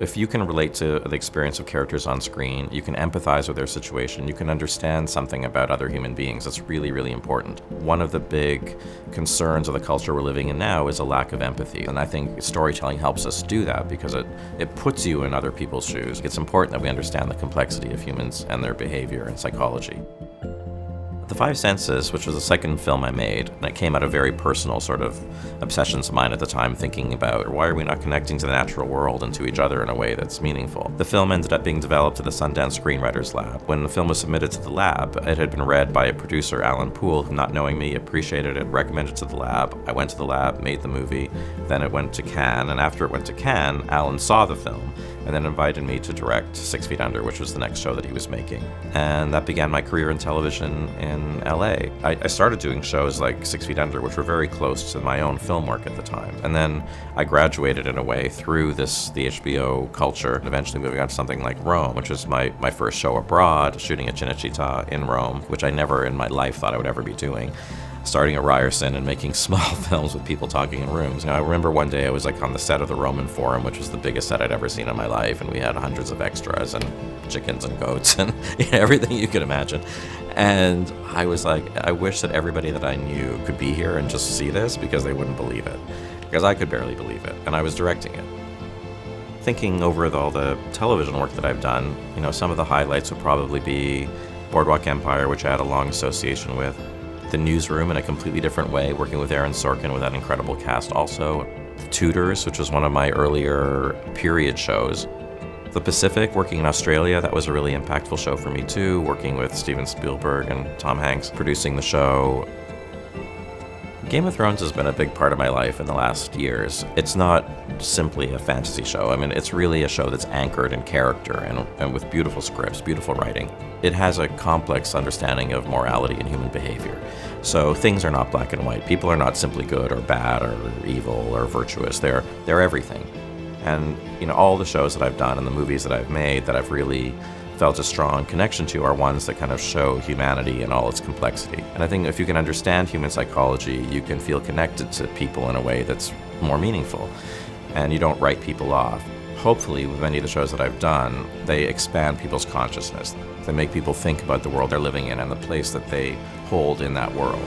If you can relate to the experience of characters on screen, you can empathize with their situation, you can understand something about other human beings. That's really, really important. One of the big concerns of the culture we're living in now is a lack of empathy. And I think storytelling helps us do that because it puts you in other people's shoes. It's important that we understand the complexity of humans and their behavior and psychology. The Five Senses, which was the second film I made, and it came out of very personal sort of obsessions of mine at the time, thinking about why are we not connecting to the natural world and to each other in a way that's meaningful. The film ended up being developed at the Sundance Screenwriters Lab. When the film was submitted to the lab, it had been read by a producer, Alan Poole, who, not knowing me, appreciated it, recommended it to the lab. I went to the lab, made the movie, then it went to Cannes, and after it went to Cannes, Alan saw the film and then invited me to direct 6 Feet Under, which was the next show that he was making. And that began my career in television in LA. I started doing shows like 6 Feet Under, which were very close to my own film work at the time. And then I graduated in a way through the HBO culture, and eventually moving on to something like Rome, which was my first show abroad, shooting at Cinecittà in Rome, which I never in my life thought I would ever be doing. Starting at Ryerson and making small films with people talking in rooms. I remember one day I was like on the set of the Roman Forum, which was the biggest set I'd ever seen in my life, and we had hundreds of extras and chickens and goats and everything you could imagine. And I was like, I wish that everybody that I knew could be here and just see this, because they wouldn't believe it. Because I could barely believe it, and I was directing it. Thinking over all the television work that I've done, some of the highlights would probably be Boardwalk Empire, which I had a long association with. The Newsroom in a completely different way, working with Aaron Sorkin with that incredible cast also. Tudors, which was one of my earlier period shows. The Pacific, working in Australia, that was a really impactful show for me too, working with Steven Spielberg and Tom Hanks, producing the show. Game of Thrones has been a big part of my life in the last years. It's not simply a fantasy show. It's really a show that's anchored in character and with beautiful scripts, beautiful writing. It has a complex understanding of morality and human behavior. So things are not black and white. People are not simply good or bad or evil or virtuous. They're everything. And all the shows that I've done and the movies that I've made that I've really felt a strong connection to are ones that kind of show humanity in all its complexity. And I think if you can understand human psychology, you can feel connected to people in a way that's more meaningful, and you don't write people off. Hopefully, with many of the shows that I've done, they expand people's consciousness. They make people think about the world they're living in and the place that they hold in that world.